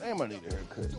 Damn, I need a haircut.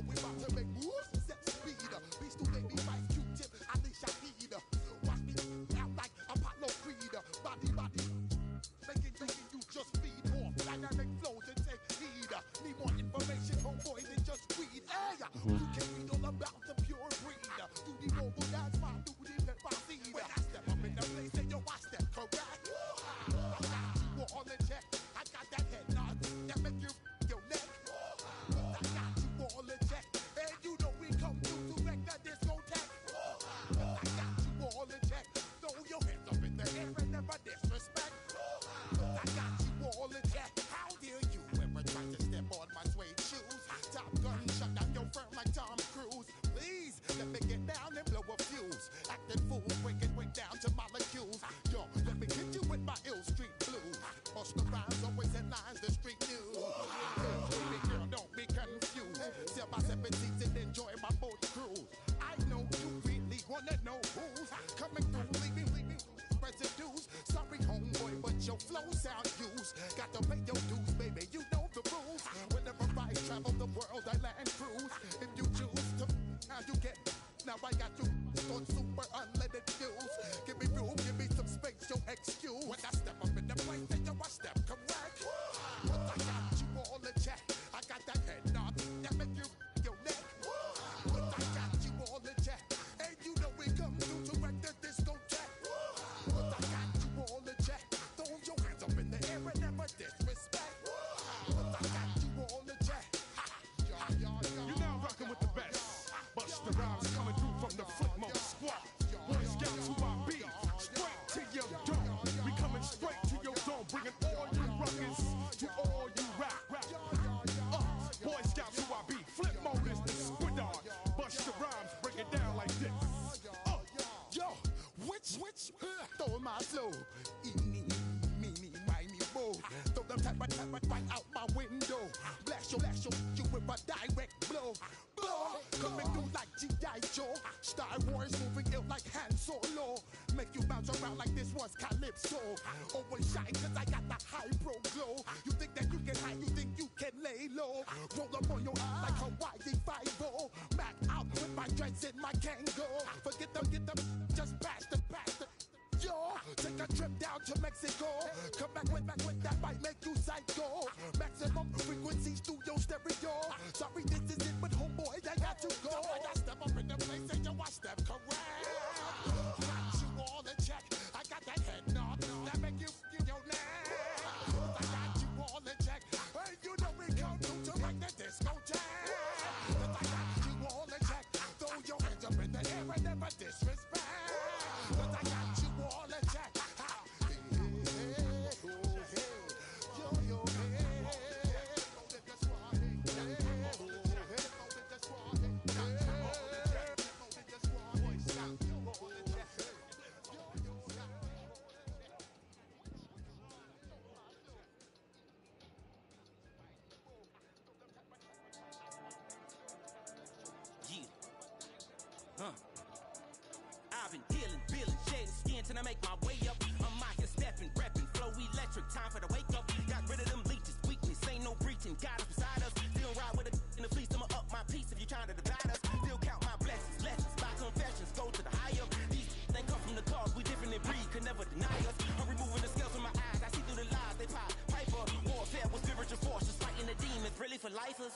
I've been dealing, feeling, shedding skin till I make my way up. I'm out here stepping, repping, flow electric, time for the wake up. Got rid of them leeches, weakness, ain't no breaching, God is beside us. Still ride with it in the fleece, I'ma up my piece if you trying to divide us. Still count my blessings, lessons, by confessions, go to the higher. These they come from the cause, we different in breed, could never deny us. I'm removing the scales from my eyes, I see through the lies, they pop, piper. Warfare with spiritual forces, fighting the demons, really for lifers.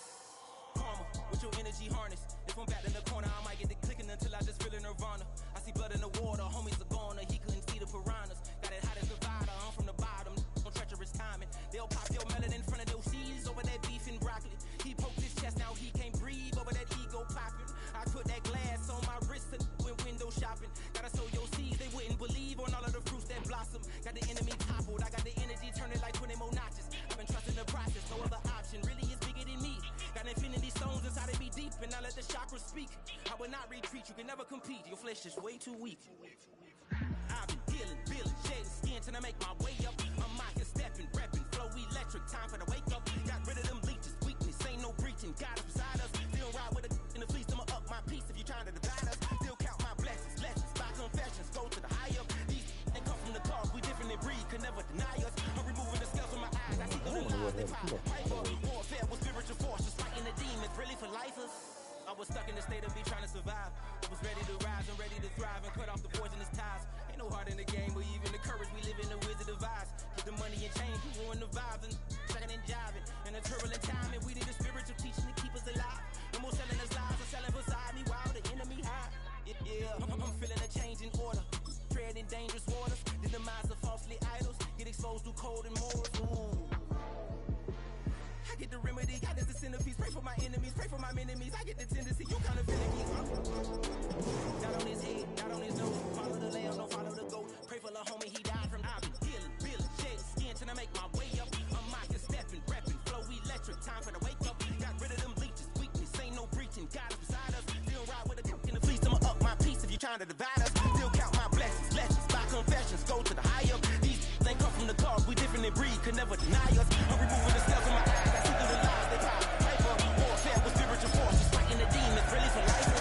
Karma, with your energy harness. If I'm back in the corner, I might get the clicking until I just feel a nirvana. I see blood in the water, homies are gone, he couldn't see the piranhas. Got it hot as divider, I'm from the bottom, on treacherous timing. They'll pop your melon in front of those seeds over that beef and broccoli. He poked his chest, now he can't breathe over that ego popping. I put that glass on my wrist and went window shopping. Gotta sow your seeds, they wouldn't believe on all of the fruits that blossom. Got the enemy toppled, I got the energy turning like 20 more notches. I've been trusting the process, no other option really is bigger than me. Got infinity stones inside of me deep, and I let the chakras speak. I will not retreat, you can never compete, your flesh is way too weak. I've been dealing, feeling, shedding skin till I make my way up. I'm out here stepping, repping, flow electric, time for the wake up. Got rid of them leeches, weakness, ain't no breaching, God is beside us. Still ride with it in the fleece, I'ma up my piece if you trying to divide us. Still count my blessings, lessons, by confessions, go to the higher. These they come from the cause, we different in breed, could never deny us. I'm removing the scales from my eyes, I see through the lies, they pop, piper. Warfare with spiritual forces, fighting the demons, really get the tendency, you kind of finicky. Not on his head, not on his nose. Follow the lamb, don't follow the goat. Pray for the homie, he died from I've been healing, feeling, shedding skin till I make my way up. I'm mocking, stepping, repping, flow electric, time for the wake up. Got rid of them leeches, weakness, ain't no breaching. God is beside us, still ride with a cook in the fleece. I'ma up my piece if you trying to divide us. Still count my blessings, legends, by confessions, go to the high up. These ain't come from the cars, we different in breed, could never deny us. I'm removing the scales from my eyes, I see through the lies they pop. Hyper, warfare with spiritual forces, fighting the demons, really for life.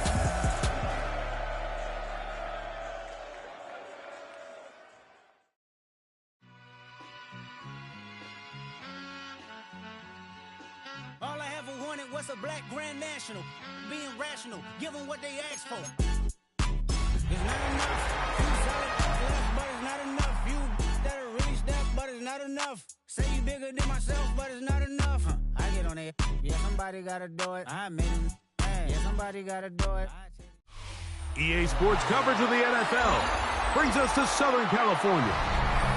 All I ever wanted was a black grand national. Being rational, give them what they asked for. It's not enough. You solid left, but it's not enough. You that are really step, but it's not enough. Say you bigger than myself, but it's not enough. I get on it. Yeah, somebody gotta do it. I made him. Yeah, somebody gotta do it. EA Sports coverage of the NFL brings us to Southern California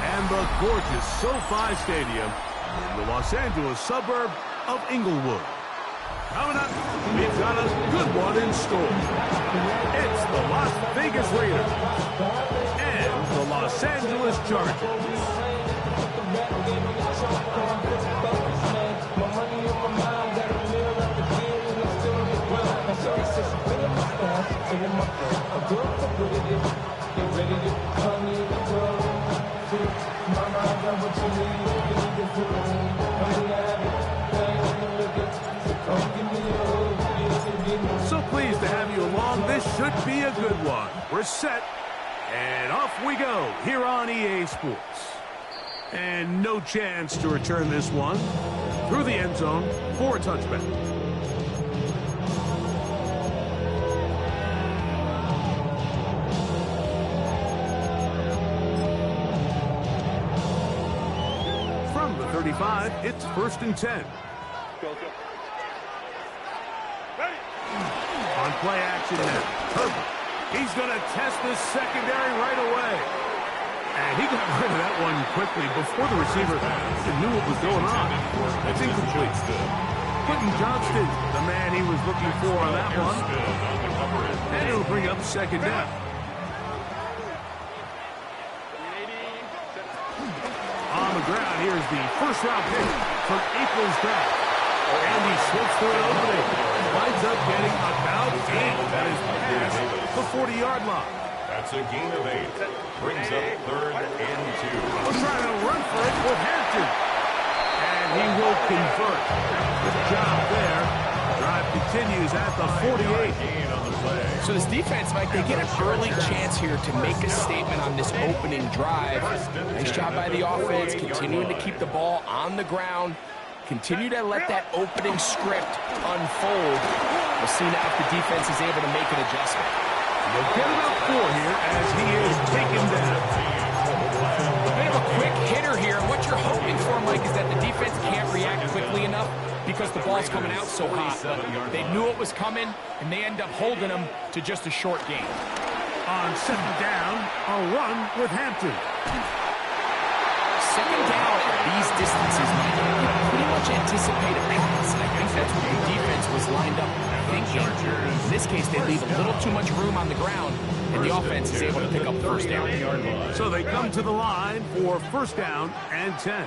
and the gorgeous SoFi Stadium in the Los Angeles suburb of Inglewood. Coming up, we've got a good one in store. It's the Las Vegas Raiders and the Los Angeles Chargers. So pleased to have you along. This should be a good one. We're set, and off we go here on EA Sports. And no chance to return this one through the end zone for a touchback. From the 35, it's 1st and 10. On play action now. Herbert. He's going to test this secondary right away. And he got rid of that one quickly before the receiver knew what was going on. That's incomplete. Quentin Johnston, the man he was looking for on that one. And it'll bring up 2nd down. On the ground, here's the first-round pick from April's draft. And he slips through an opening. Winds up getting about 8. That is past the 40-yard line. That's a gain of 8. Brings up 3rd and 2. We're trying to run for it with Hampton. And he will convert. Good job there. Drive continues at the 48. So this defense, Mike, they get an early chance here to make a statement on this opening drive. Nice job by the offense, continuing to keep the ball on the ground. Continue to let that opening script unfold. We'll see now if the defense is able to make an adjustment. They'll get about 4 here as he is taken down. A bit of a quick hitter here. What you're hoping for, Mike, is that the defense can't react quickly enough because the ball's coming out so hot. But they knew it was coming, and they end up holding them to just a short game. On 2nd down, a run with Hampton. 2nd down at these distances, Mike, you pretty much anticipate a pass. And I think that's what the defense was lined up thinking. In this case, they leave a little too much room on the ground, and the offense is able to pick up 1st down. So they come to the line for 1st down and 10.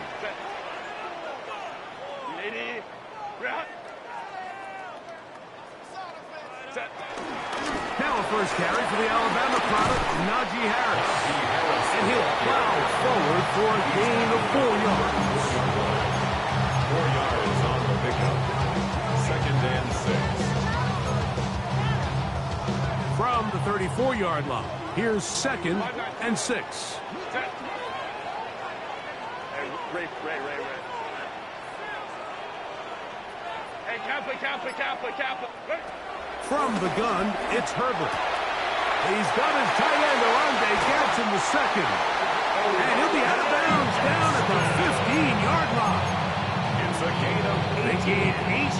Now a first carry for the Alabama product, Najee Harris. And he'll plow forward for a gain of 4 yards. 4 yards on the pickup. 2nd and 6. From the 34-yard line, here's 2nd and 6. Hey, Kappa. From the gun, it's Herbert. He's got his tight end, Orlando Gadsden, the 2nd. And he'll be out of bounds down at the 15-yard line. It's a gain of 8. They gain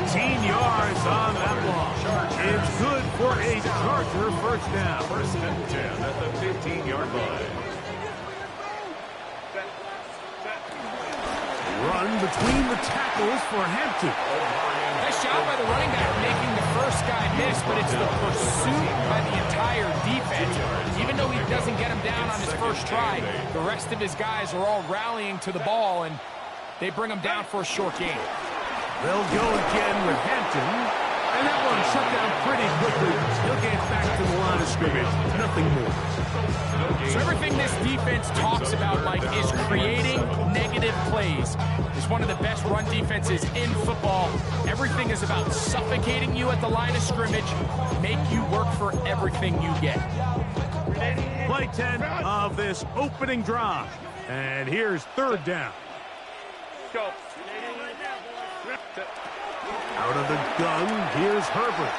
18 yards on that block. It's good for a Charger 1st down. 1st and 10 at the 15-yard line. Run between the tackles for Hampton. Nice job by the running back making the first first guy missed, but it's the pursuit by the entire defense. Even though he doesn't get him down on his first try, the rest of his guys are all rallying to the ball, and they bring him down for a short gain. They'll go again with Hampton, and that one shut down pretty quickly. He'll get back to the line of scrimmage, nothing more. So everything this defense talks about, Mike, is creating negative plays. It's one of the best run defenses in football. Everything is about suffocating you at the line of scrimmage, make you work for everything you get. Play 10 of this opening drive. And here's third down. Go. Out of the gun, here's Herbert.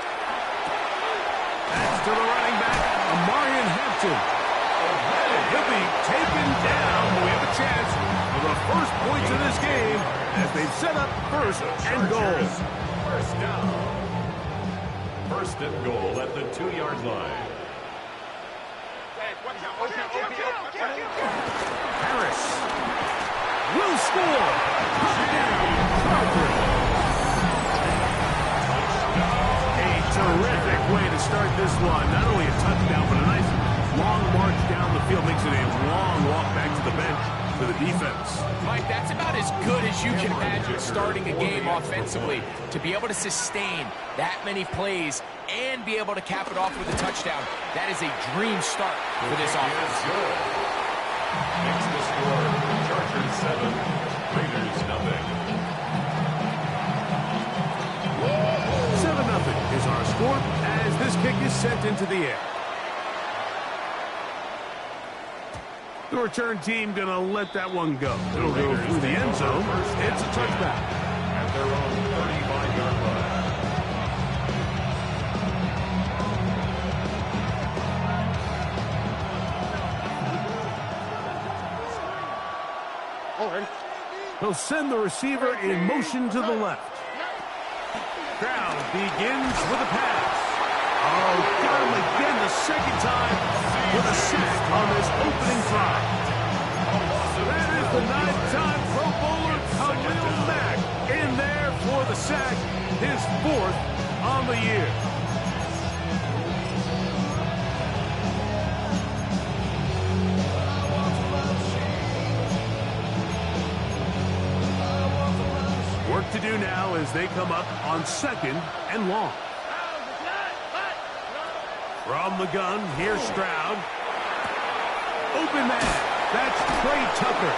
That's to the running back, Amarian Hampton. He'll be taken down. We have a chance for the first points of this game as they've set up first and goal. First down. First and goal at the 2-yard line. Harris will score. A terrific way to start this one. Not only a touchdown, but a nice long march down the field. Makes it a long walk back to the bench for the defense. Mike, that's about as good as you can imagine starting a game offensively. To be able to sustain that many plays and be able to cap it off with a touchdown, that is a dream start for this offense. Next to score, Chargers 7, Raiders 0. 7-0 is our score as this kick is sent into the air. The return team going to let that one go. It'll go through the end zone. It's a touchback. At their own 35-yard line. He'll send the receiver in motion to the left. Crowd begins with a pass. Oh, got him again the second time with a sack on this opening drive. That is the 9-time Pro Bowler Khalil Mack in there for the sack, his 4th on the year. Work to do now as they come up on 2nd and long. From the gun, here's Stroud. Open man. That's Trey Tucker.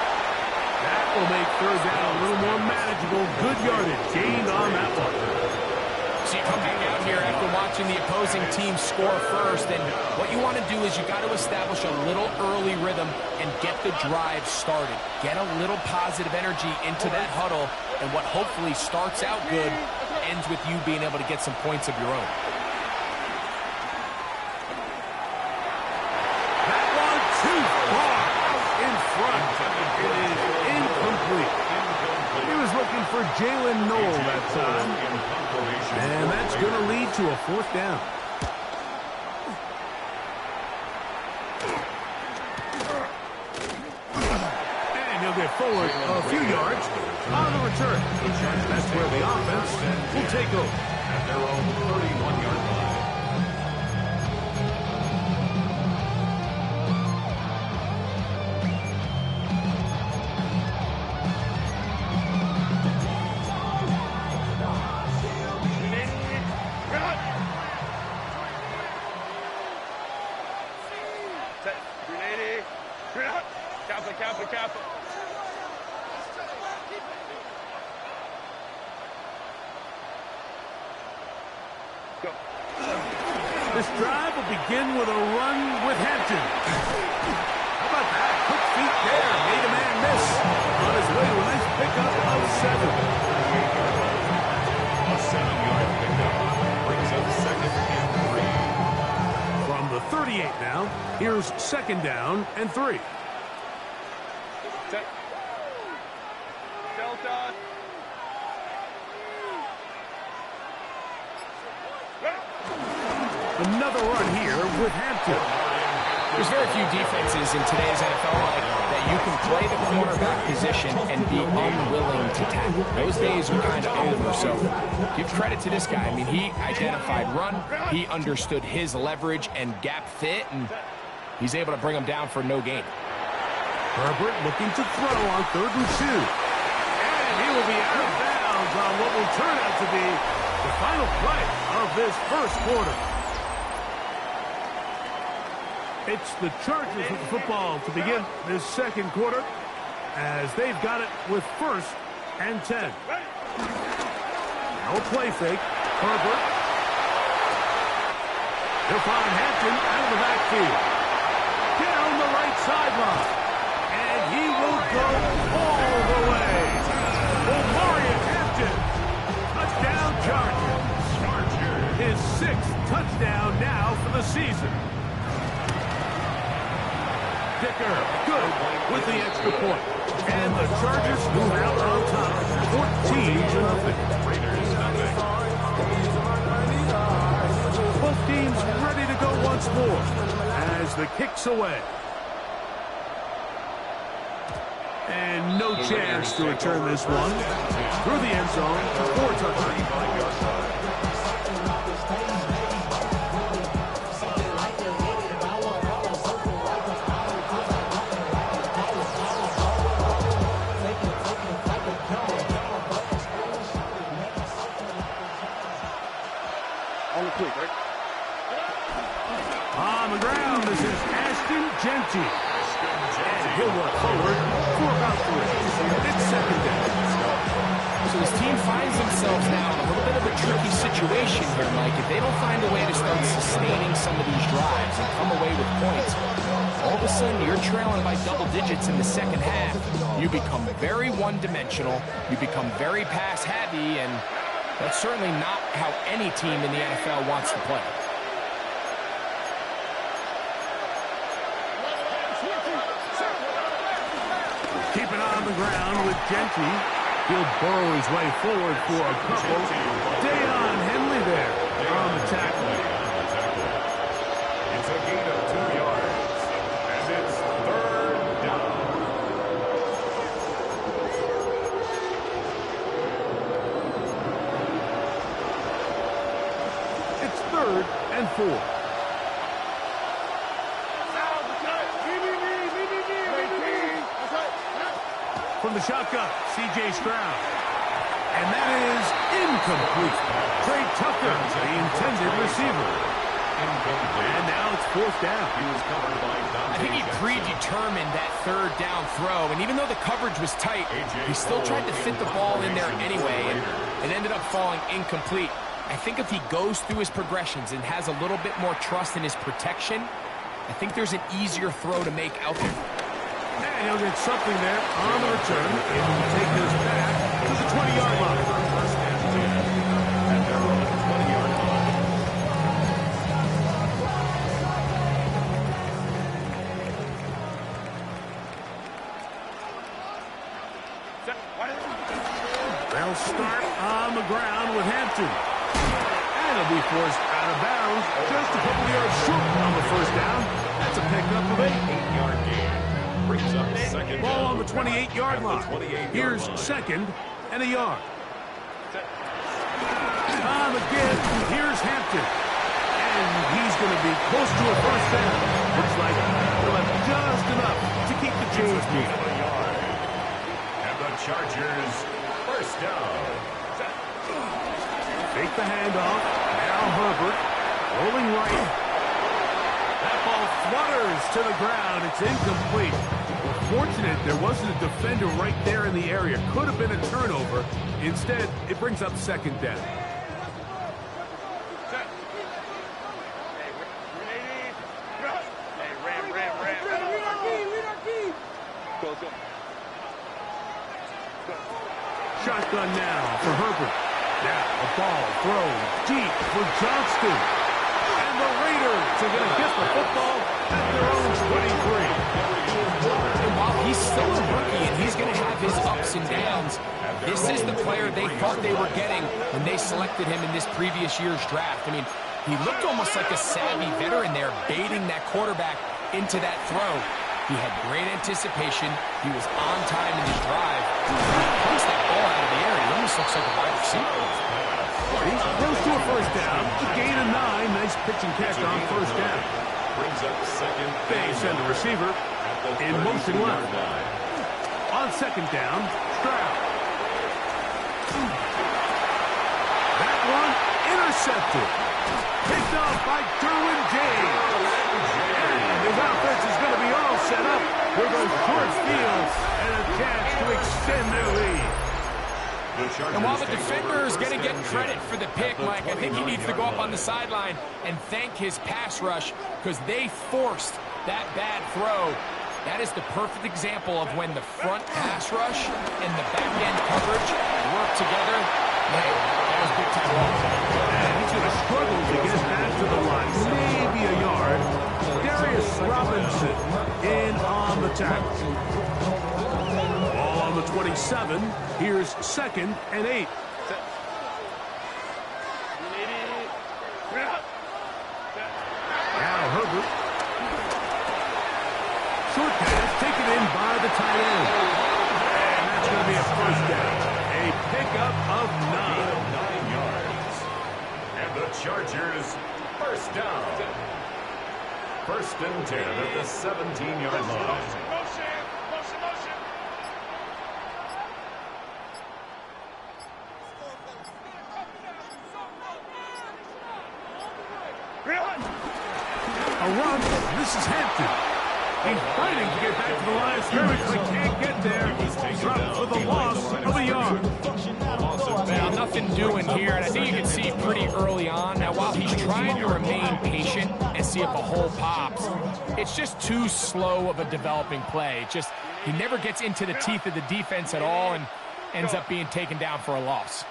That will make third down a little more manageable. Good yardage gained on that one. So you come back out here after watching the opposing team score first, and what you want to do is you got to establish a little early rhythm and get the drive started. Get a little positive energy into that huddle, and what hopefully starts out good ends with you being able to get some points of your own. That one too far out in front. It is incomplete. He was looking for Jalen Noel that time. And that's going to lead to a 4th down. And he'll get forward a few yards on the return. That's where the offense will take over. At their own 31-yard line. This drive will begin with a run with Hampton. How about that? Quick feet there. Made a man miss. On his way to a nice pickup of 7. A 7-yard pickup brings up 2nd and 3. From the 38 now, here's 2nd down and 3. Delta. Another run here with Hampton. There's very few defenses in today's NFL that that you can play the cornerback position and be unwilling to tackle. Those days are kind of over, so give credit to this guy. I mean, he identified run, he understood his leverage and gap fit, and he's able to bring him down for no gain. Herbert looking to throw on 3rd and 2. And he will be out of bounds on what will turn out to be the final play of this first quarter. It's the Chargers with the football to begin this second quarter as they've got it with 1st and 10. Now a play fake. Herbert. He'll find Hampton out of the backfield. Down the right sideline. And he will go all the way. Omarion Hampton. Touchdown Chargers. His 6th touchdown now for the season. Dicker, good with the extra point. And the Chargers move out on top, 14-0. Both teams ready to go once more as the kick's away. And no chance to return this one. Through the end zone for touchdown. On the ground, this is Ashton Genty. And he'll work forward for about 3. It's 2nd down. So this team finds themselves now in a little bit of a tricky situation here, Mike. If they don't find a way to start sustaining some of these drives and come away with points, all of a sudden you're trailing by double digits in the second half. You become very one-dimensional. You become very pass-heavy, and that's certainly not how any team in the NFL wants to play. Keep it on the ground with Genty. He'll burrow his way forward for a couple. Dayon Henley there on the tackle. It's a gain of 2 yards. And it's 3rd down. It's 3rd and 4. From the shotgun, C.J. Stroud. And that is incomplete. Trey Tucker, the intended receiver. And now it's 4th down. I think he predetermined that 3rd down throw, and even though the coverage was tight, he still tried to fit the ball in there anyway, and it ended up falling incomplete. I think if he goes through his progressions and has a little bit more trust in his protection, I think there's an easier throw to make out there. And he'll get something there on the return, able to take this back to the 20-yard line. They'll start on the ground with Hampton. And he'll be forced out of bounds just a couple yards short on the 1st down. That's a pickup of 8. 8-yard gain. Brings up 2nd Ball down. on the 28-yard line. Here's 2nd and a yard. On the give, here's Hampton. And he's going to be close to a 1st down. Looks like he'll have just enough to keep the chains moving. And the Chargers, 1st down. Take the handoff. Now Herbert rolling right. That ball flutters to the ground. It's incomplete. Well, fortunate there wasn't a defender right there in the area. Could have been a turnover. Instead, it brings up 2nd down. Shotgun now for Herbert. Now a ball thrown deep for Johnston. And the Raiders are going to get the football at their own 23. And while he's still a rookie and he's going to have his ups and downs, this is the player they thought they were getting when they selected him in this previous year's draft. I mean, he looked almost like a savvy veteran there, baiting that quarterback into that throw. He had great anticipation. He was on time in his drive. He punts that ball out of the air. He almost looks like a wide receiver. He's close to a first down. A gain of 9. Nice pitch and catch on first down. Brings up second. They send the receiver in motion left. On second down, Stroud. That one intercepted. Picked off by Derwin James. And his offense is going to be all set up for those short fields and a chance to extend their lead. And while the defender is going to get credit for the pick, Mike, I think he needs to go up on the sideline and thank his pass rush because they forced that bad throw. That is the perfect example of when the front pass rush and the back end coverage work together. Man, that was big time loss. And he's going to struggle to get back to the line. Maybe a yard. Darius Robinson in on the tackle. Ball on the 27. Here's second and 8. Now Herbert. Short pass taken in by the tight end. And that's going to be a first down. A pickup of 9 yards. And the Chargers, first down. First and 10 at the 17-yard line. A run. This is Hampton. He's fighting to get back to the line of scrimmage, but can't get there. He's dropped for the loss of a yard. Well, nothing doing here, and I think you can see pretty early on. Now, while he's trying to remain patient and see if a hole pops, it's just too slow of a developing play. He never gets into the teeth of the defense at all and ends up being taken down for a loss.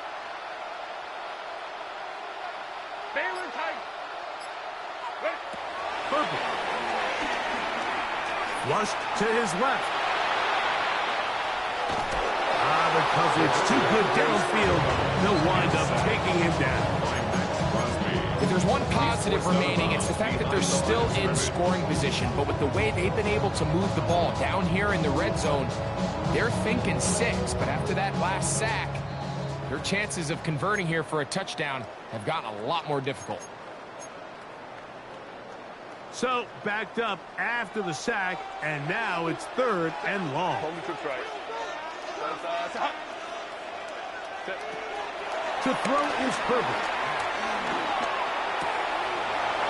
Perfect. Flushed to his left. The coverage too good downfield. They'll wind up taking him down. If there's one positive remaining, it's the fact that they're still in scoring position. But with the way they've been able to move the ball down here in the red zone, they're thinking 6. But after that last sack, their chances of converting here for a touchdown have gotten a lot more difficult. So, backed up after the sack, and now it's third and long. To throw is Herbert.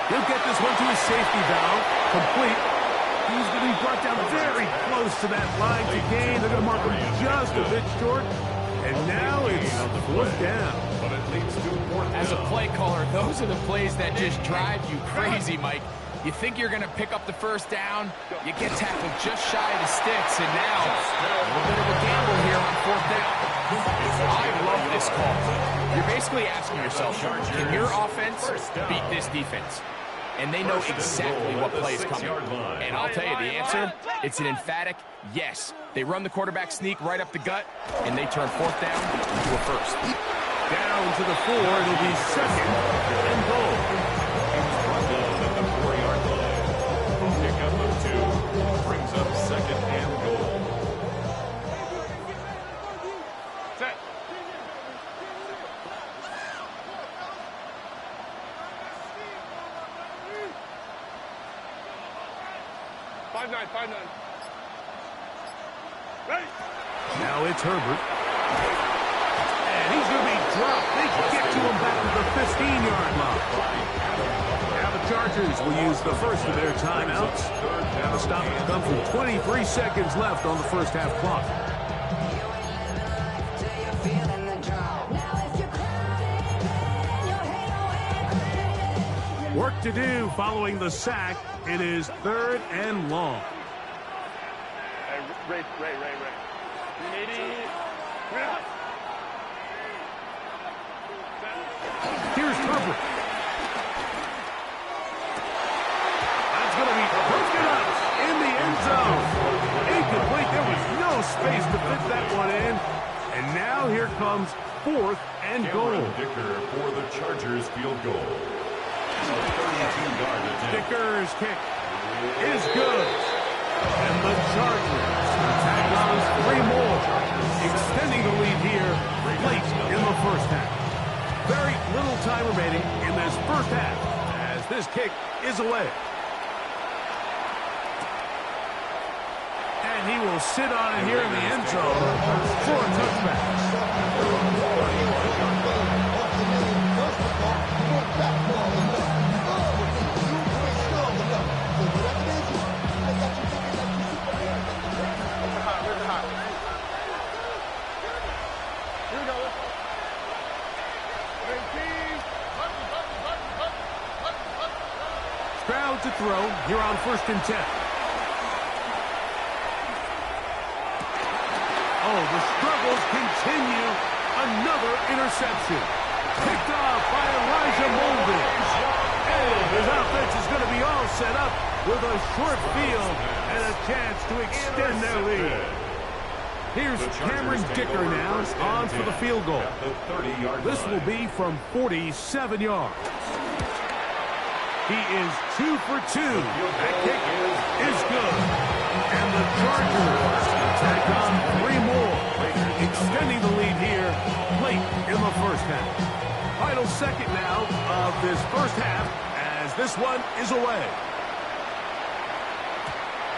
He'll get this one to his safety valve, complete. He's going to be brought down very close to that line to gain. They're going to mark him just a bit short. And now it's fourth down. But it leads to fourth down. As a play caller, those are the plays that just drive you crazy, Mike. You think you're going to pick up the first down, you get tackled just shy of the sticks, and now a little bit of a gamble here on fourth down. I love this call. You're basically asking yourself, can your offense beat this defense? And they know exactly what play is coming. And I'll tell you the answer, it's an emphatic yes. They run the quarterback sneak right up the gut, and they turn fourth down into a first. Down to the 4, it'll be second and goal. Pickup of 2 brings up second and goal. Set. Five nine. Ready. Now it's Herbert. And he's going to be dropped. They can get to him back to the 15-yard line. Now the Chargers will use the first of their timeouts. And the stop comes with 23 seconds left on the first half clock. Work to do following the sack. It is third and long. Ray. Here's Herbert. That's going to be broken up in the end zone. Incomplete. There was no space to fit that one in. And now here comes fourth and goal. Dicker for the Chargers field goal. 32-yard attempt. Dicker's kick is good. And the Chargers tack on 3 more, extending the lead here late in the first half. Very little time remaining in this first half as this kick is away. And he will sit on it here in the end zone for a touchback. Stroud to throw here on 1st and 10. Oh, the struggles continue. Another interception. Picked off by Elijah Molden. And his offense is going to be all set up with a short field and a chance to extend their lead. Here's Cameron Dicker now on for the field goal. This will be from 47 yards. He is 2 for 2. That kick is good. And the Chargers tack on 3 more, extending the lead here late in the first half. Final second now of this first half as this one is away.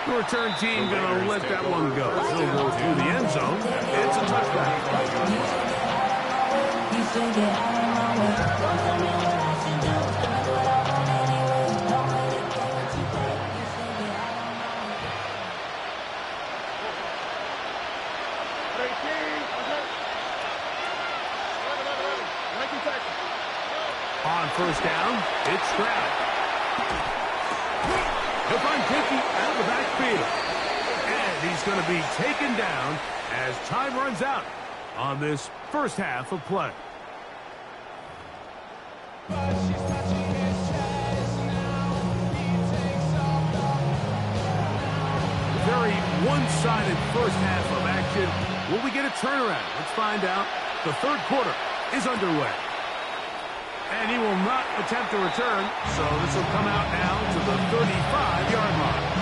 The return team going to let that one go. He'll go through the end zone. It's a touchback. On 1st down, it's Stroud. He'll find Dickey out of the backfield. And he's going to be taken down as time runs out on this first half of play. Very one-sided first half of action. Will we get a turnaround? Let's find out. The 3rd quarter is underway. And he will not attempt to return, so this will come out now to the 35-yard line.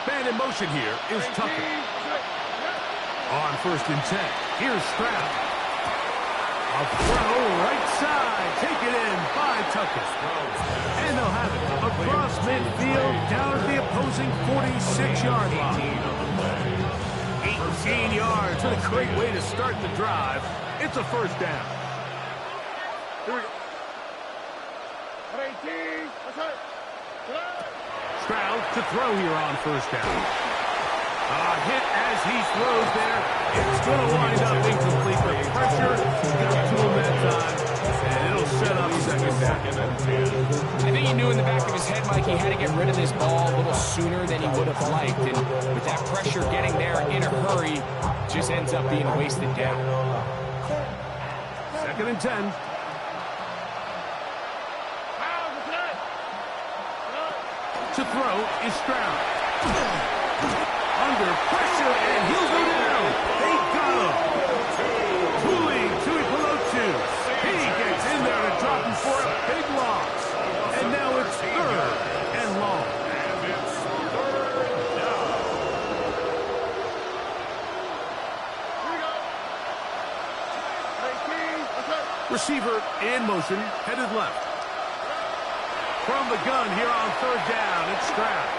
Man in motion here is Tucker. On 1st and 10, here's Stroud. A throw right side, taken in by Tucker. And they'll have it across midfield, down at the opposing 46-yard line. 18 yards, what a great way to start the drive. It's a 1st down. Here we go. 18, that's it. Stroud to throw here on 1st down. A hit as he throws there. It's going to wind up incomplete. The pressure got to him that time, and it'll set up 2nd down. I think he knew in the back of his head, Mike, he had to get rid of this ball a little sooner than he would have liked. And with that pressure getting there in a hurry, just ends up being wasted down. 2nd and 10. To throw is Stroud. Under pressure, and he'll go down. They got him. Tuipulotu. He gets in there to drop him for a big loss. And now it's 3rd and long. Receiver in motion, headed left. From the gun here on 3rd down, it's Stroud.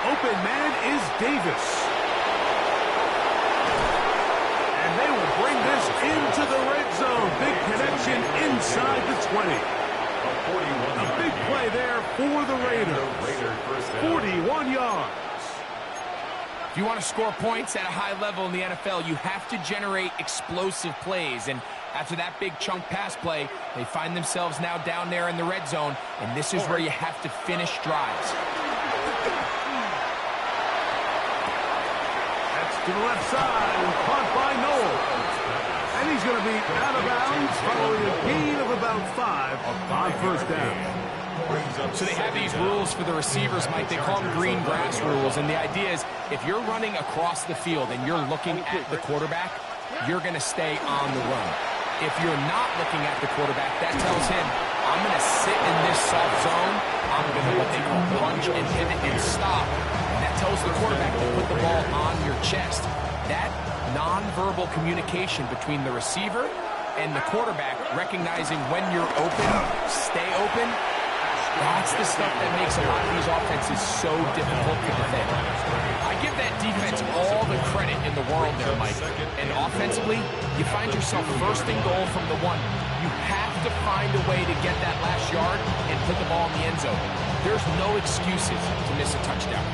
Open man is Davis. And they will bring this into the red zone. Big connection inside the 20. A big play there for the Raiders. 41 yards. If you want to score points at a high level in the NFL, you have to generate explosive plays. And after that big chunk pass play, they find themselves now down there in the red zone, and this is where you have to finish drives. to the left side and caught by Noel. And he's going to be out of bounds following a gain of about 5 on first down. So they have these rules for the receivers, Mike. They call them green grass rules. And the idea is if you're running across the field and you're looking at the quarterback, you're going to stay on the run. If you're not looking at the quarterback, that tells him, I'm going to sit in this soft zone. I'm going to what they call punch and pivot and stop. And that tells the quarterback to put the ball on your chest. That nonverbal communication between the receiver and the quarterback, recognizing when you're open, stay open, that's the stuff that makes a lot of these offenses so difficult to defend. I give that defense all the credit in the world there, Mike. And offensively, you find yourself first and goal from the 1. You have to find a way to get that last yard and put the ball in the end zone. There's no excuses to miss a touchdown.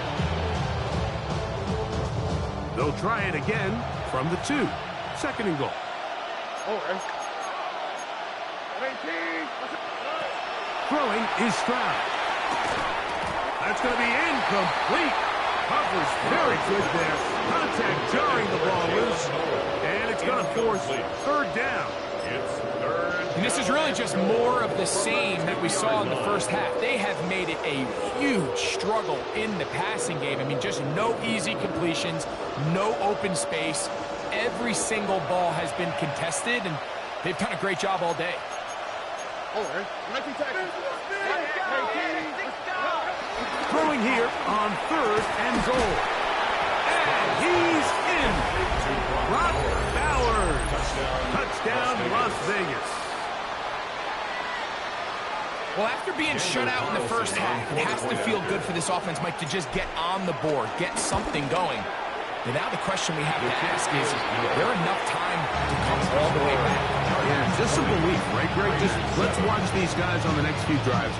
They'll try it again from the 2. Second and goal. Throwing is Stroud. That's going to be incomplete. Coverage very good there. Contact jarring the ball loose. And it's going to force third down. And this is really just more of the same that we saw in the first half. They have made it a huge struggle in the passing game. I mean, just no easy completions, no open space. Every single ball has been contested, and they've done a great job all day. Throwing here on third and goal. And he's in. Brock Bowers. Touchdown, Las Vegas. Well, after being shut out in the first half, it has to feel good for this offense, Mike, to just get on the board, get something going. And now the question we have to ask is there enough time to come all the way back? Yeah, just some belief, right, Greg? Just let's watch these guys on the next few drives.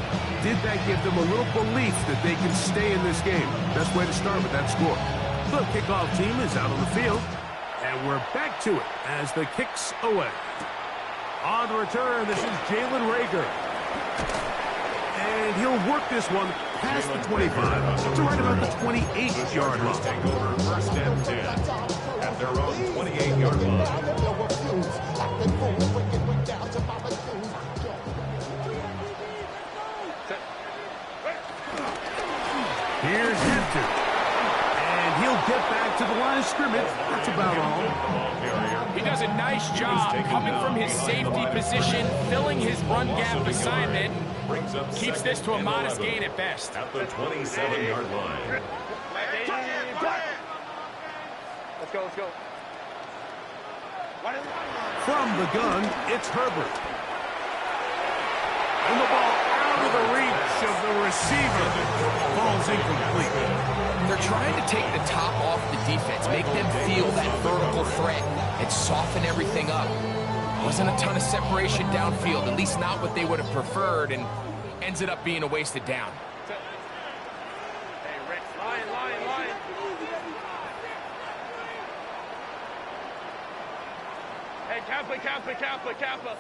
Did that give them a little belief that they can stay in this game? Best way to start with that score. The kickoff team is out on the field, and we're back to it as the kicks away. On the return, this is Jalen Reagor. And he'll work this one past the 25 to right about the 28-yard line. Take over first and 10 at their own 28-yard line. Here's Hampton. And he'll get back to the line of scrimmage. That's about all. He does a nice job coming from his safety position, filling his run gap assignment. Keeps this to a modest gain at best. At the 27-yard line. Let's go. From the gun, it's Herbert. And the ball out of the reach of the receiver. Ball's incomplete. They're trying to take the top off the defense, make them feel that vertical threat, and soften everything up. Wasn't a ton of separation downfield, at least not what they would have preferred, and ends it up being a wasted down. Hey, Rick, line. Hey, Kappa.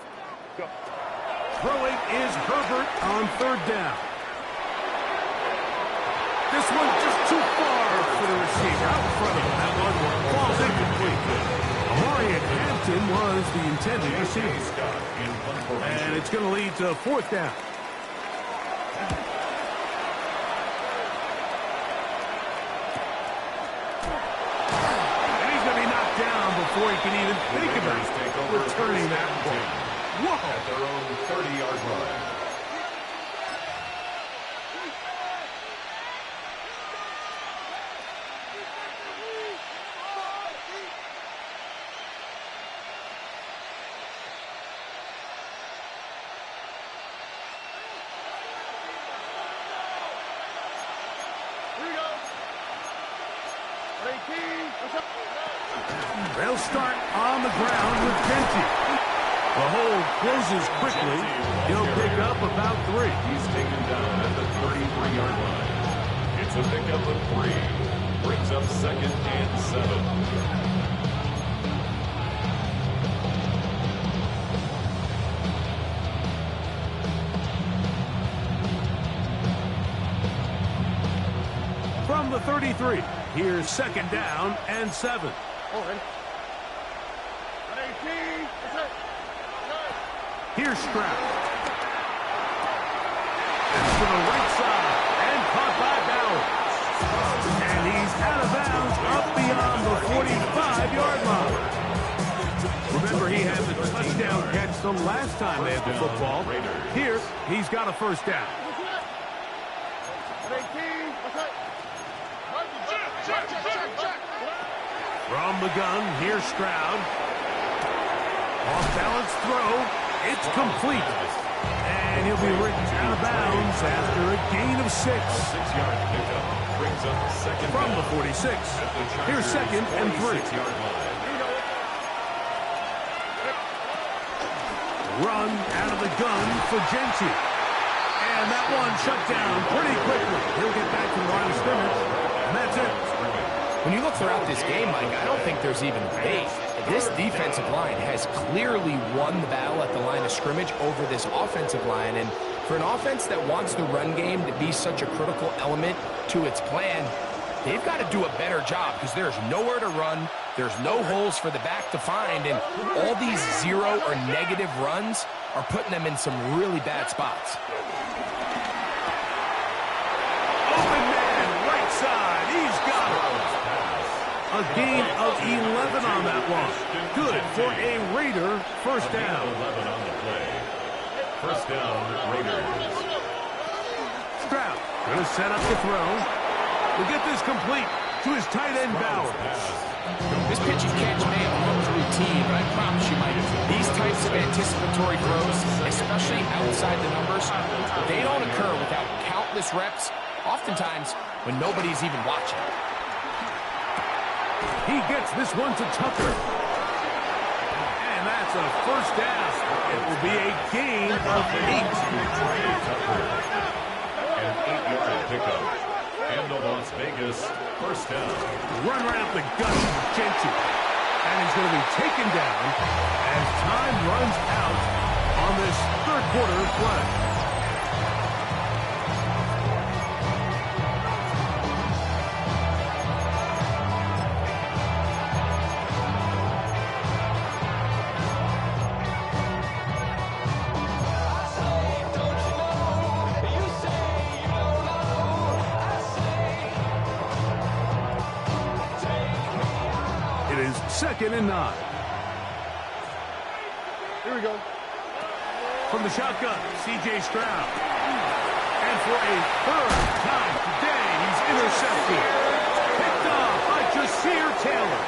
Go. Throwing is Herbert on third down. This one just too far for the receiver. Out in front of him. That one falls incomplete. Amarian Hampton was the intended receiver. And it's going to lead to fourth down. And he's going to be knocked down before he can even think about returning that ball. Whoa! At their own 30-yard line. They'll start on the ground with Benji. The hold closes quickly. He'll pick up about 3. He's taken down at the 33-yard line. It's a pickup of 3. Brings up second and 7. From the 33, Here's second down and 7. Here's Stroud. It's to the right side and caught by Bauer. And he's out of bounds up beyond the 45-yard line. Remember, he had the touchdown catch the last time they had the football. Here, he's got a first down. From the gun, here's Stroud. Off-balance throw. It's complete. And he'll be written out of bounds after a gain of 6. 6-yard pickup brings up second From down. the 46. Here's second and 3. Run out of the gun for Gentry. And that one shut down pretty quickly. He'll get back to the line of scrimmage. And that's it. When you look throughout this game, Mike, I don't think there's even debate. This defensive line has clearly won the battle at the line of scrimmage over this offensive line. And for an offense that wants the run game to be such a critical element to its plan, they've got to do a better job because there's nowhere to run. There's no holes for the back to find. And all these 0 or negative runs are putting them in some really bad spots. Open man, right side. He's got it. A gain of 11 on that one. Good for a Raider first down. 11 on the play. First down, Raiders. Stroud going to set up the throw. We'll get this complete to his tight end, Bauer. This pitch and catch may have looked routine, but I promise you, Mike, these types of anticipatory throws, especially outside the numbers, they don't occur without countless reps, oftentimes when nobody's even watching. He gets this one to Tucker. And that's a first down. It will be a gain of 8. An 8-yard pickup. And the Las Vegas first down. Run right up the gut of Gentry. And he's going to be taken down as time runs out on this third quarter play. Second and 9. Here we go. From the shotgun, C.J. Stroud. And for a third time today, he's intercepted. Picked off by Jasir Taylor.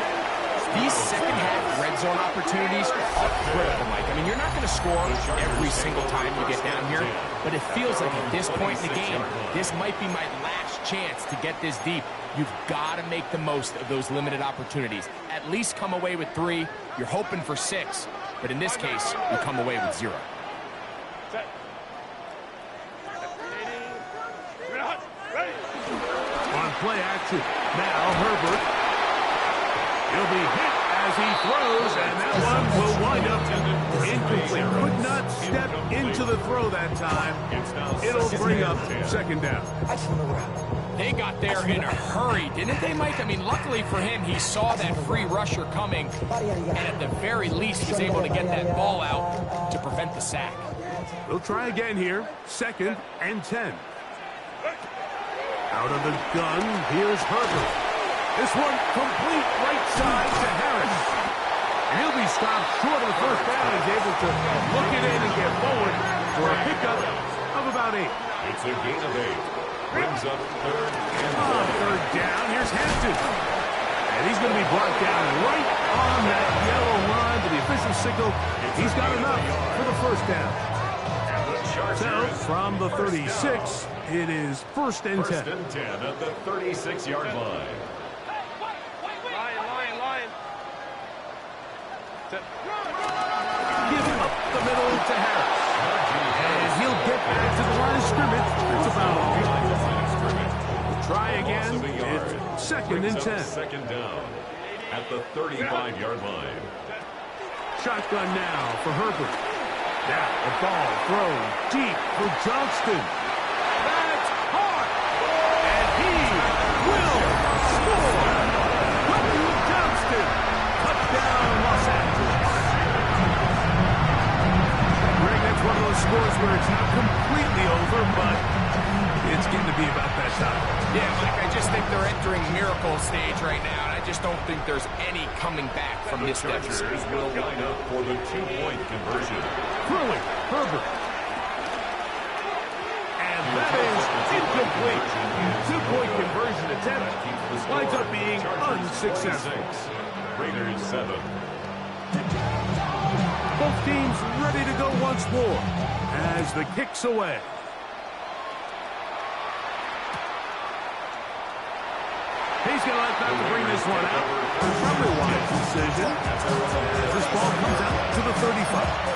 These second-half red zone opportunities are critical, Mike. I mean, you're not going to score every single time you get down here, but it feels like at this point in the game, this might be my last chance to get this deep. You've got to make the most of those limited opportunities. At least come away with 3. You're hoping for 6, but in this case, you come away with 0. On play action, now Herbert. He'll be hit as he throws, and that one will wind up incomplete. Could not step into the throw that time. It'll bring up second down. They got there in a hurry, didn't they, Mike? I mean, luckily for him, he saw that free rusher coming, and at the very least was able to get that ball out to prevent the sack. We'll try again here. Second and 10. Out of the gun, here's Herbert. This one complete right side to Harris. And he'll be stopped short of the first down. He's able to look it in and get forward for a pickup of about 8. It's a gain of 8. Brings up third and third down. Here's Hampton. And he's going to be brought down right on that yellow line to the official signal. He's got enough for the first down. So, from the 36, it is first and 10. First and 10 at the 36-yard line. Lion. Give up the middle to Harris. And he'll get back to the line of scrimmage. It's about try again. It's second and 10. Second down at the 35-yard line. Shotgun now for Herbert. Now the ball thrown deep for Johnston. That's hard. And he will score. scores where it's not completely over, but it's getting to be about that time. Yeah, Mike, I just think they're entering miracle stage right now, and I just don't think there's any coming back from this deficit. Chargers will line up for the two-point conversion. Throwing, Herbert. And that is incomplete. Two-point conversion attempt winds up being unsuccessful. Raiders 7. Both teams ready to go once more as the kick's away. He's going to let them bring this one out. Recovery-wise decision as this ball comes out to the 35.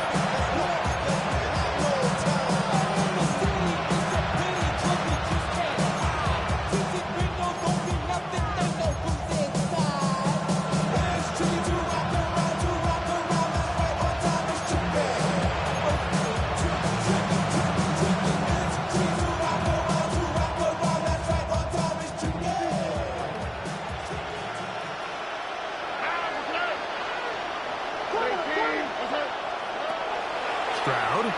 Stroud.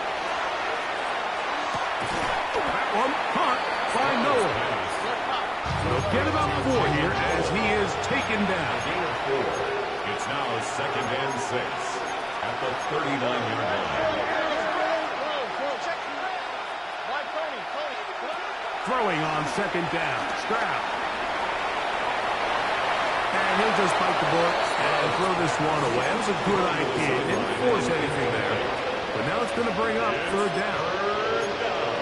That one caught by Noah. They'll get about 4 here as he is taken down. Gain of 4. It's now 2nd and 6 at the 39-yard line. Throwing on 2nd down. Stroud. And he'll just bite the bullet and throw this one away. That was a good idea. Didn't force anything there. But now it's going to bring up 3rd down.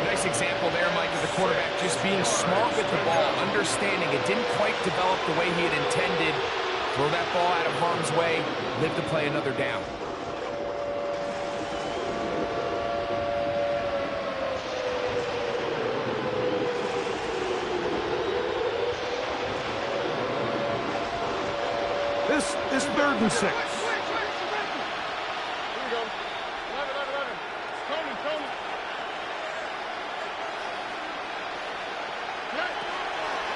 Nice example there, Mike, of the quarterback just being smart with the ball, understanding it didn't quite develop the way he had intended. Throw that ball out of harm's way, live to play another down. This 3rd and 6.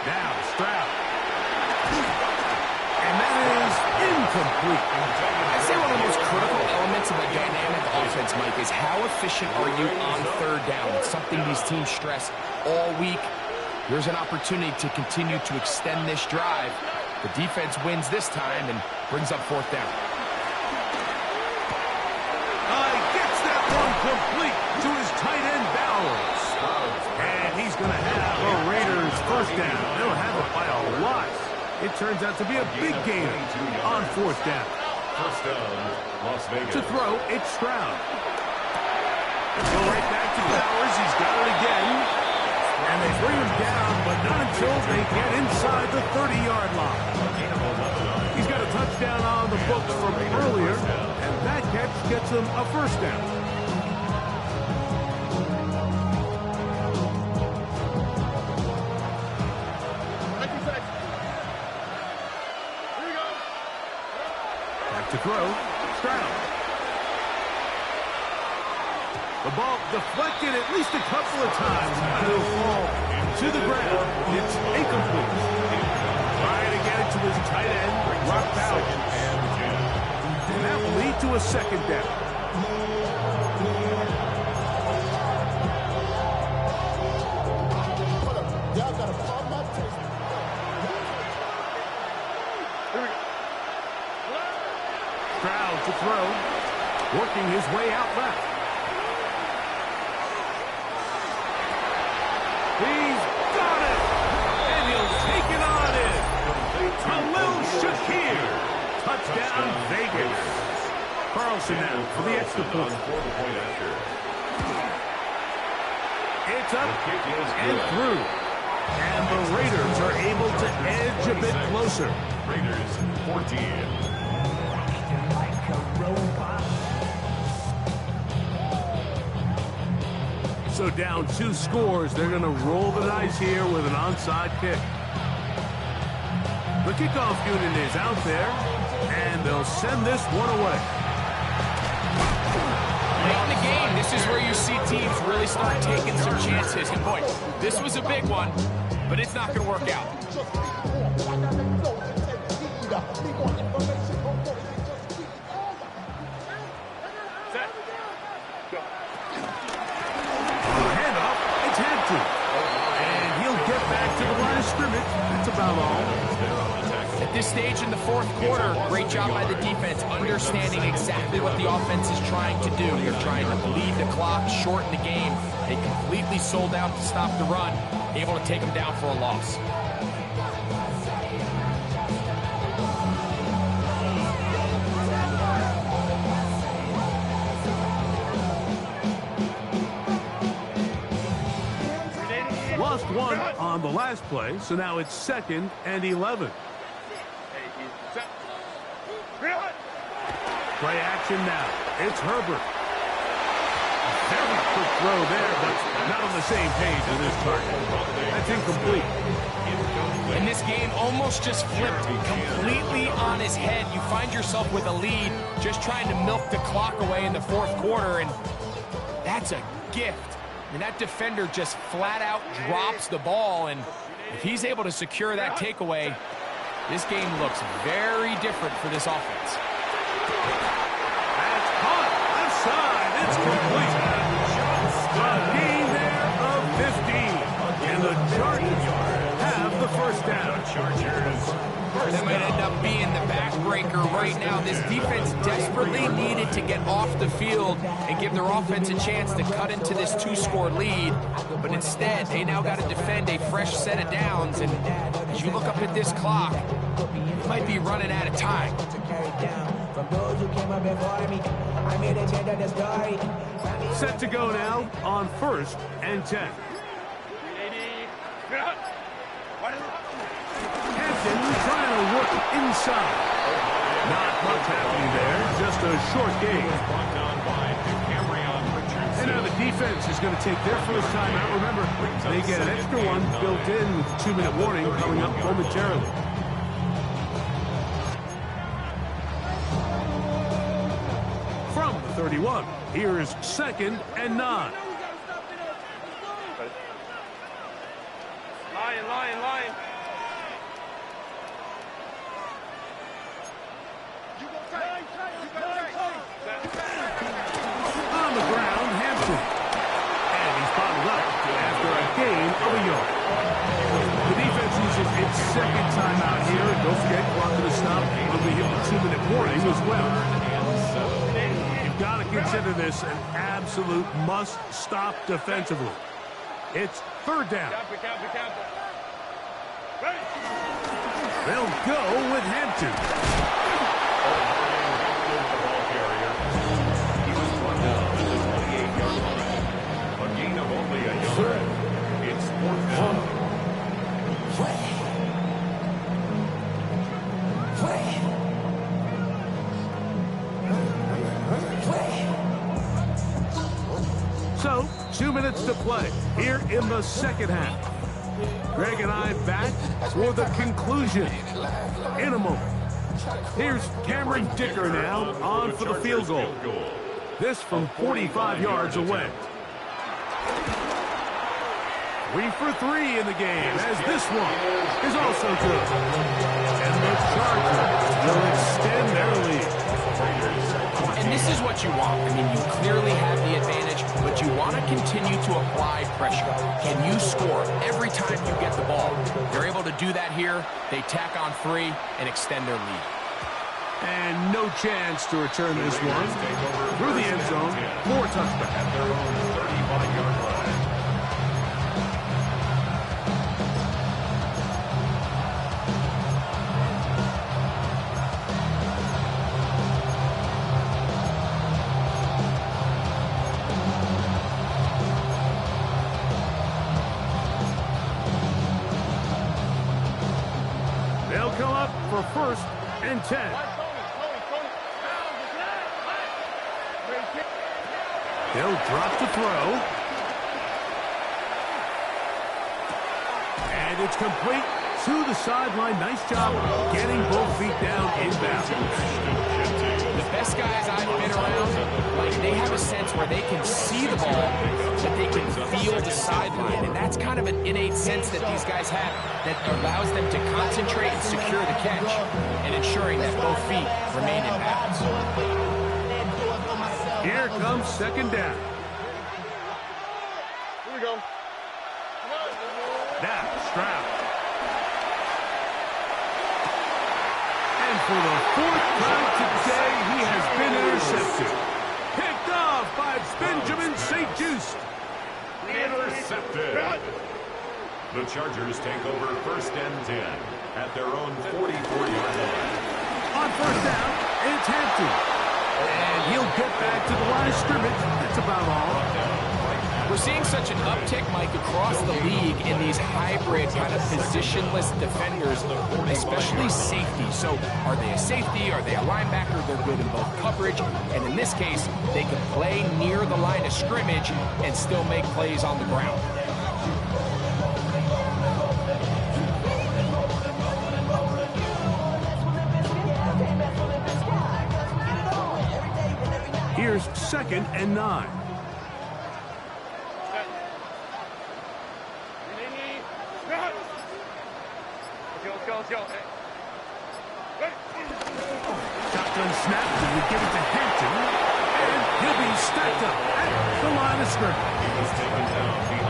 Now Stroud. And that is incomplete. I'd say one of the most critical elements of a dynamic offense, Mike, is how efficient are you on 3rd down? It's something these teams stress all week. There's an opportunity to continue to extend this drive. The defense wins this time and brings up 4th down. Gets that one complete to his tight end, Bowers. And he's going to have a Raiders 1st down. They'll have it by a lot. It turns out to be a big gain on 4th down. 1st down, Las Vegas. To throw, it's Stroud. Go right back to Bowers. He's got it again. And they bring him down, but not until they get inside the 30-yard line. He's got a touchdown on the books from earlier, and that catch gets him a 1st down. Back to throw, Stroud. The ball deflected at least a couple of times. It'll fall to the ground. It's incomplete. Trying to get it to his tight end, Rock Bowers. And that will lead to a 2nd down. Stroud to throw, working his way out left. He's got it, and he'll take it on in. Khalil Shakir, touchdown Vegas. Carlson now for the extra point. It's up and through. And the Raiders are able to edge a bit closer. Raiders 14. So down 2 scores, they're going to roll the dice here with an onside kick. The kickoff unit is out there, and they'll send this one away. Late in the game, this is where you see teams really start taking some chances. And boy, this was a big one, but it's not going to work out. of scrimmage. That's about all. At this stage in the fourth quarter, great job by the defense, understanding exactly what the offense is trying to do. They're trying to bleed the clock, shorten the game. They completely sold out to stop the run, able to take them down for a loss. Lost one on the last play, so now it's 2nd and 11. Play action now. It's Herbert. Very quick throw there, but not on the same page with his target. That's incomplete. And this game almost just flipped completely on his head. You find yourself with a lead, just trying to milk the clock away in the fourth quarter, and that's a gift. And that defender just flat out drops the ball, and if he's able to secure that takeaway, this game looks very different for this offense. That's caught. Left side. It's complete. A gain there of 15. And the Chargers have the first down. That might end up being the backbreaker right now. This defense desperately needed to get off the field and give their offense a chance to cut into this 2-score lead. But instead, they now got to defend a fresh set of downs. And as you look up at this clock, it might be running out of time. Set to go now on 1st and 10. Hampton trying to work inside. Not much happening there, just a short game. And now the defense is going to take their first time out. Remember, they get an extra one built in with a 2-minute warning coming up momentarily. From the 31, here is 2nd and 9. Line. On the ground, Hampton. And he's bottled up after a gain of a yard. The defense uses its 2nd timeout here. And don't forget, clock to stop when we hit the 2-minute warning as well. You've got to consider this an absolute must-stop defensively. It's 3rd down. They'll go with Hampton. A gain of only a yard. It's 4th down. So, 2 minutes to play here in the 2nd half. Greg and I back for the conclusion in a moment. Here's Cameron Dicker now on for the field goal. This from 45 yards away. 3 for 3 in the game, as this one is also good. And the Chargers will extend their lead. And this is what you want. I mean, you clearly have the advantage, but you want to continue to apply pressure. Can you score every time you get the ball? They're able to do that here. They tack on 3 and extend their lead. And no chance to return this one through the end zone for a touchback. At their own 35-yard line. They'll come up for 1st and 10. They'll drop to throw. And it's complete to the sideline. Nice job getting both feet down inbound. The best guys I've been around, like, they have a sense where they can see the ball, but they can feel the sideline. And that's kind of an innate sense that these guys have that allows them to concentrate and secure the catch and ensuring that both feet remain in bounds. Here comes 2nd down. Here we go. Now Stroud And for the fourth time today, he has been intercepted. Picked off by Benjamin St. Just. Intercepted. The Chargers take over 1st and 10 at their own 44-yard line. On 1st down, it's Hampton. And he'll get back to the line of scrimmage. That's about all. We're seeing such an uptick, Mike, across the league in these hybrid kind of positionless defenders, especially safety. So are they a safety? Are they a linebacker? They're good in both coverage. And in this case, they can play near the line of scrimmage and still make plays on the ground. Here's 2nd and 9. Let's go. Shotgun snap, and we give it to Hampton. And he'll be stacked up at the line of scrimmage.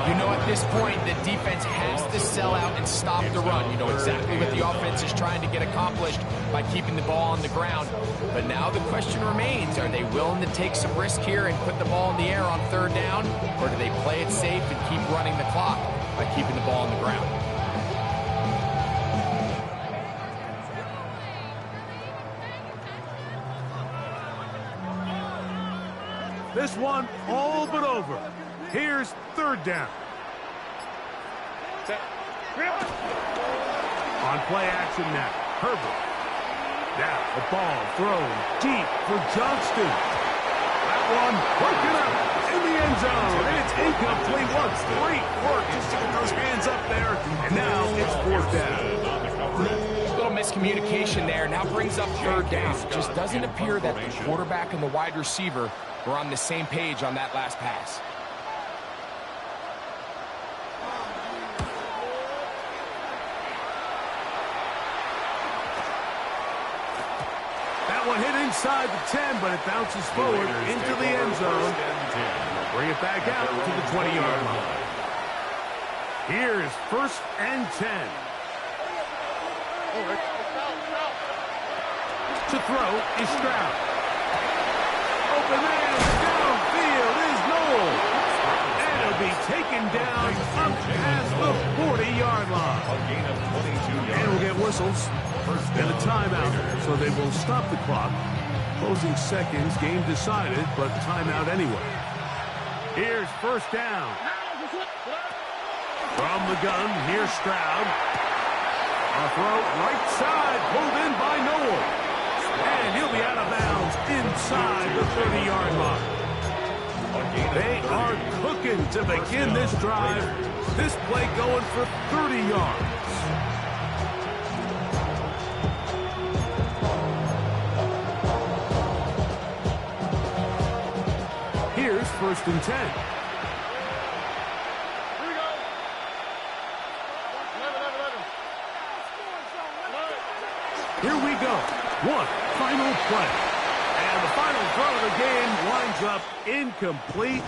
You know, at this point, the defense has to sell out and stop the run. You know exactly what the offense is trying to get accomplished by keeping the ball on the ground. But now the question remains, are they willing to take some risk here and put the ball in the air on 3rd down? Or do they play it safe and keep running the clock by keeping the ball on the ground? This one all but over. Here's 3rd down. On play action now, Herbert. Now the ball thrown deep for Johnston. That one broken up in the end zone, and it's incomplete. What great work just to get those hands up there, and now it's 4th down. Little miscommunication there. Now brings up 3rd down. Just doesn't appear that the quarterback and the wide receiver were on the same page on that last pass. That one hit inside the 10, but it bounces forward into the end zone. Bring it back out to the 20-yard line. Here's 1st and 10. To throw is Stroud. Open man downfield is Noel. And it'll be taken down up past the 40-yard line. And we'll get whistles and a timeout, so they will stop the clock. Closing seconds, game decided, but timeout anyway. Here's 1st down. From the gun, here's Stroud. A throw right side, pulled in by Noel. And he'll be out of bounds inside the 30-yard line. They are cooking to begin this drive. This play going for 30 yards. Here's 1st and 10. Here we go. One final play. And the final throw of the game winds up incomplete.